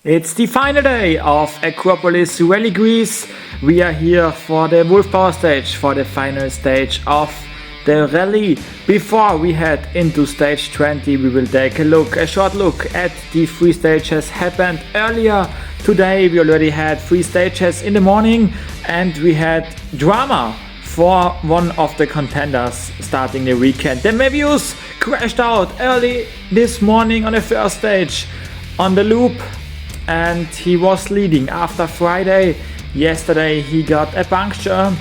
It's the final day of Acropolis Rally Greece. We are here for the Wolf Power stage, for the final stage of the rally. Before we head into stage 20, we will take a short look at the three stages happened earlier today. We already had three stages in the morning and we had drama for one of the contenders starting the weekend. The Mevius crashed out early this morning on the first stage on the loop, and he was leading after Friday. Yesterday he got a puncture,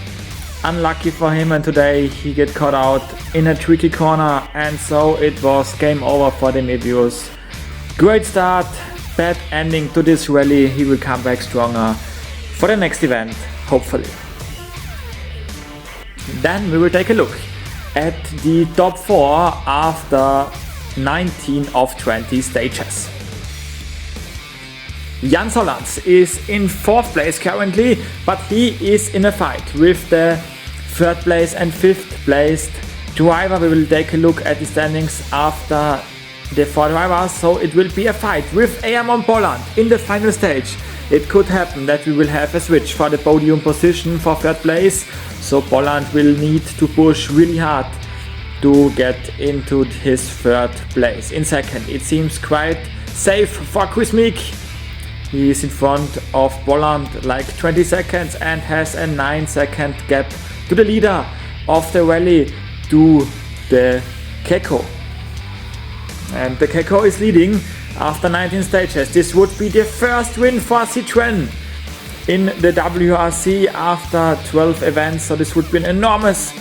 unlucky for him, and today he get caught out in a tricky corner, and so it was game over for the Mevius. Great start, bad ending to this rally. He will come back stronger for the next event, hopefully. Then we will take a look at the top 4 after 19 of 20 stages. Jan Solans is in 4th place currently, but he is in a fight with the 3rd place and 5th placed driver. We will take a look at the standings after the 4 drivers, so it will be a fight with Amon Poland in the final stage. It could happen that we will have a switch for the podium position for 3rd place, so Poland will need to push really hard to get into his 3rd place. In 2nd, it seems quite safe for Chris Meek. He is in front of Poland like 20 seconds and has a 9-second gap to the leader of the rally, to the Keko. And the Keko is leading after 19 stages. This would be the first win for Citroën in the WRC after 12 events, so this would be an enormous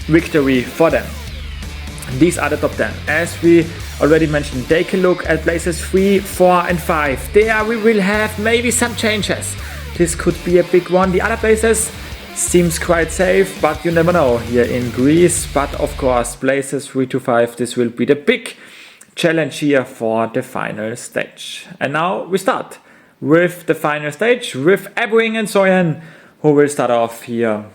victory for them. These are the top 10. As we already mentioned, take a look at places 3, 4 and 5. There we will have maybe some changes. This could be a big one. The other places seems quite safe, but you never know here in Greece. But of course, places 3 to 5, this will be the big challenge here for the final stage. And now we start with the final stage with Ebring and Soyen, who will start off here.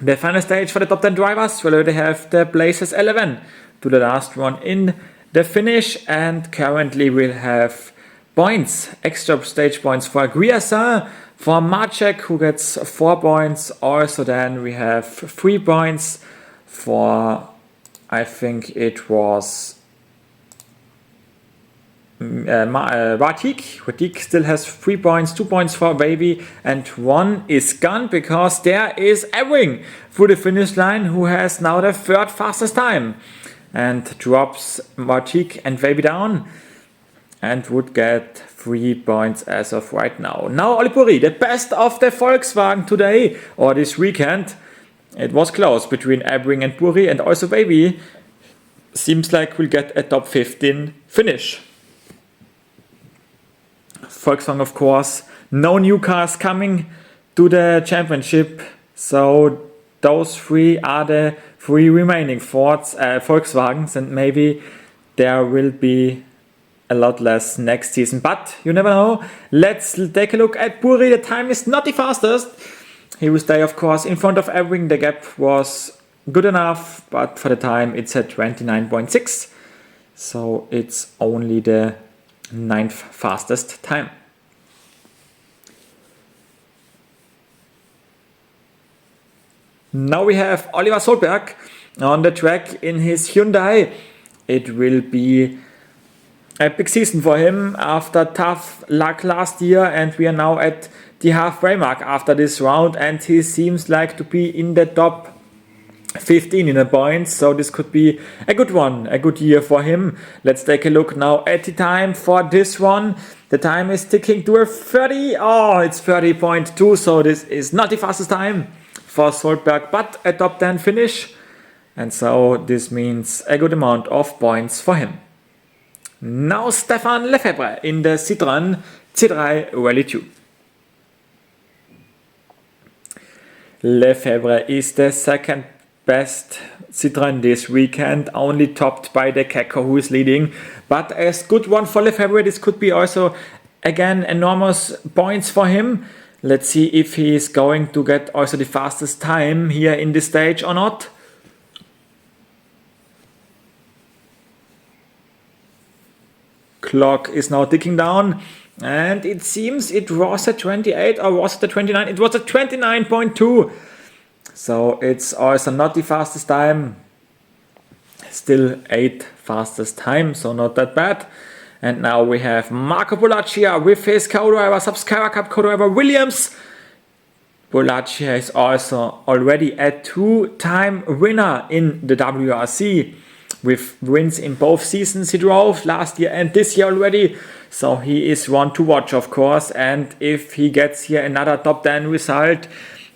The final stage for the top 10 drivers will already have the places 11 to the last one in the finish, and currently we'll have points, extra stage points for Griasin, for Marcek, who gets 4 points. Also then we have 3 points for, I think it was Ratik. Ratik still has 3 points, 2 points for Baby, and 1 is gone because there is Ebring through the finish line, who has now the 3rd fastest time and drops Ratik and Baby down and would get 3 points as of right now. Now Olipuri, the best of the Volkswagen today or this weekend. It was close between Ebring and Puri, and also Baby seems like we'll get a top 15 finish. Volkswagen, of course, no new cars coming to the championship, so those 3 are the 3 remaining Volkswagens, and maybe there will be a lot less next season, but you never know. Let's take a look at Puri. The time is not the fastest. He will stay, of course, in front of Ebring. The gap was good enough, but for the time it's at 29.6, so it's only the 9th fastest time. Now we have Oliver Solberg on the track in his Hyundai. It will be a big season for him after tough luck last year, and we are now at the halfway mark after this round, and he seems like to be in the top 15 in the points, so this could be a good one, a good year for him. Let's take a look now at the time for this one. The time is ticking to a 30. Oh, it's 30.2, so this is not the fastest time for Solberg, but a top 10 finish, and so this means a good amount of points for him. Now Stefan Lefebvre in the Citroën C3 Rally 2. Lefebvre is the 2nd best Citroën this weekend, only topped by the Keko, who is leading, but a good one for Lefebvre. This could be also again enormous points for him. Let's see if he is going to get also the fastest time here in this stage or not. clock is now ticking down. And it seems it was at 28 or was it at 29? It was at 29.2. So it's also not the fastest time. Still 8th fastest time, so not that bad. And now we have Marco Bolaccia with his co-driver, Subscriber Cup co-driver Williams. Bolaccia is also already a 2-time winner in the WRC with wins in both seasons he drove last year and this year already. So he is one to watch, of course. And if he gets here another top 10 result,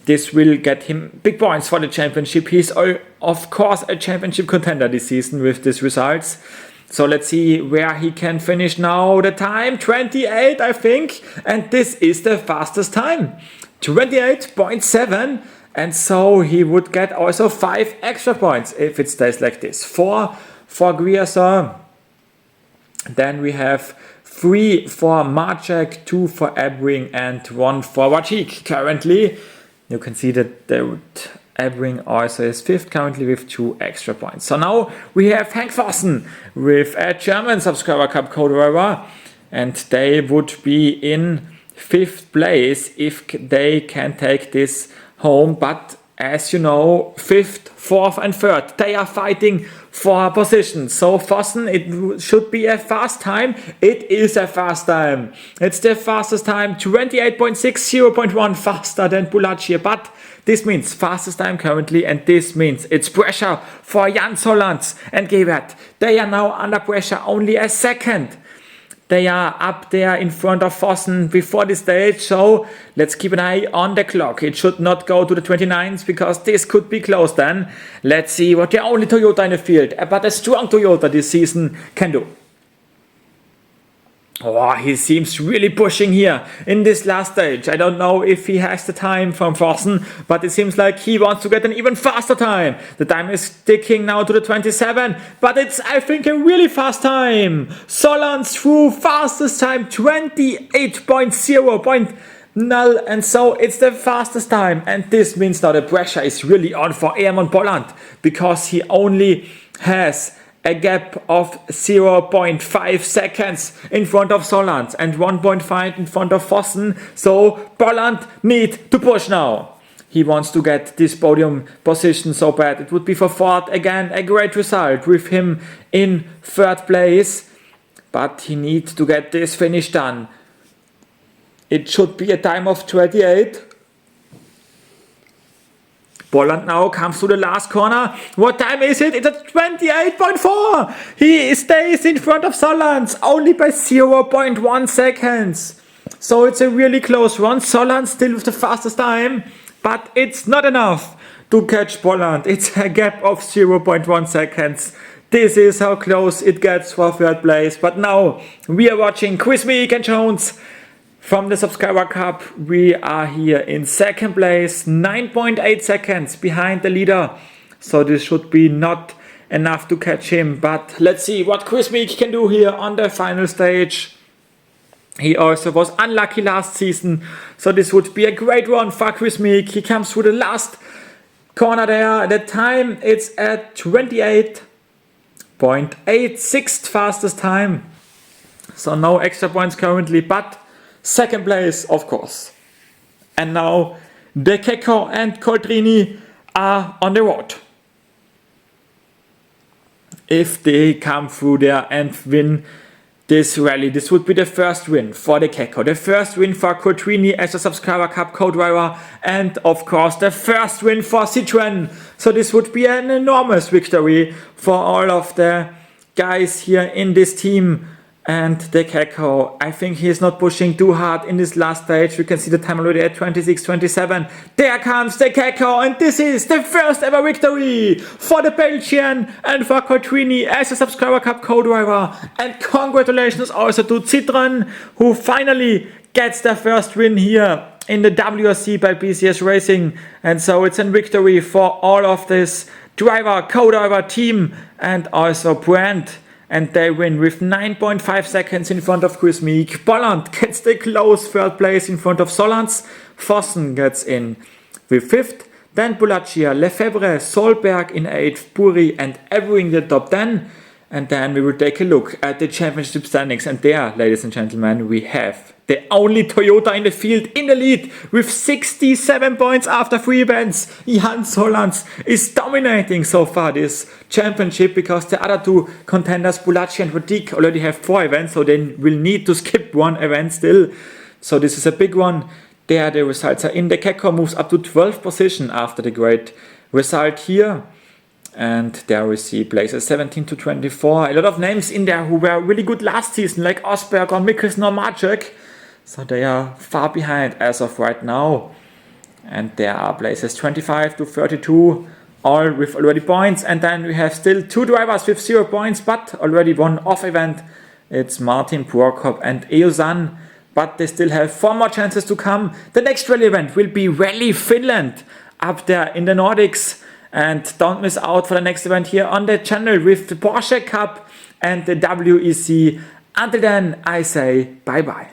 this will get him big points for the championship. He's of course a championship contender this season with these results. So let's see where he can finish now. The time 28, I think, and this is the fastest time, 28.7, and so he would get also 5 extra points if it stays like this. 4 for Grierson, then we have 3 for Marcek, 2 for Ebring, and 1 for Wachik currently. You can see that Ebring also is 5th currently with 2 extra points. So now we have Hank Vossen with a German Subscriber Cup co-driver, and they would be in 5th place if they can take this home. But as you know, 5th, 4th and 3rd, they are fighting for position. So Vossen, it should be a fast time. It is a fast time. It's the fastest time, 28.6, 0.1 faster than Bolaccia. But this means fastest time currently, and this means it's pressure for Jan Solans and Gebert. They are now under pressure, only a second. They are up there in front of Vossen before this stage, so let's keep an eye on the clock. It should not go to the 29s because this could be close then. Let's see what the only Toyota in the field, but a strong Toyota this season, can do. Oh, he seems really pushing here in this last stage. I don't know if he has the time from Vossen, but it seems like he wants to get an even faster time. The time is ticking now to the 27, but it's, I think, a really fast time. Solans through fastest time, 28.0, and so it's the fastest time. And this means now the pressure is really on for Eamon Polland because he only has a gap of 0.5 seconds in front of Solans and 1.5 in front of Vossen. So Polland need to push now. He wants to get this podium position so bad. It would be for Ford again a great result with him in 3rd place. But he needs to get this finish done. It should be a time of 28. Polland now comes to the last corner. What time is it? It's at 28.4. He stays in front of Solans only by 0.1 seconds. So it's a really close run. Solans still with the fastest time, but it's not enough to catch Polland. It's a gap of 0.1 seconds. This is how close it gets for 3rd place. But now we are watching Chris Meek and Jones. From the Subscriber Cup, we are here in 2nd place, 9.8 seconds behind the leader. So this should be not enough to catch him. But let's see what Chris Meek can do here on the final stage. He also was unlucky last season, so this would be a great run for Chris Meek. He comes through the last corner there. The time it's at 28.8, 6th fastest time. So no extra points currently, but 2nd place, of course. And now De Kecko and Coltrini are on the road. If they come through there and win this rally, this would be the first win for De Kecko, the first win for Coltrini as a Subscriber Cup co-driver, and of course the first win for Citroën. So this would be an enormous victory for all of the guys here in this team. And De Kecko, I think he is not pushing too hard in this last stage. You can see the time already at 26.27. There comes De Kecko, and this is the first ever victory for the Belgian and for Coltrini as a Subscriber Cup co-driver. And congratulations also to Citroën, who finally gets their first win here in the WRC by PCS Racing. And so it's a victory for all of this driver, co-driver team and also brand. And they win with 9.5 seconds in front of Chris Meek. Polland gets the close 3rd place in front of Solans. Vossen gets in with 5th. Then Bolaccia, Lefebvre, Solberg in 8th, Puri and Ebring the top 10. And then we will take a look at the championship standings. And there, ladies and gentlemen, we have the only Toyota in the field in the lead with 67 points after 3 events. Jans Hollands is dominating so far this championship because the other 2 contenders, Bulaci and Vadik, already have 4 events, so they will need to skip 1 event still. So this is a big one. There the results are in. The Kekko moves up to 12th position after the great result here. And there we see places 17 to 24. A lot of names in there who were really good last season, like Osberg or Mikkelsen or Marcek. So they are far behind as of right now. And there are places 25 to 32, all with already points. And then we have still 2 drivers with 0 points, but already 1 off event. It's Martin Prokop and Eosan. But they still have 4 more chances to come. The next rally event will be Rally Finland up there in the Nordics. And don't miss out for the next event here on the channel with the Porsche Cup and the WEC. Until then, I say bye bye.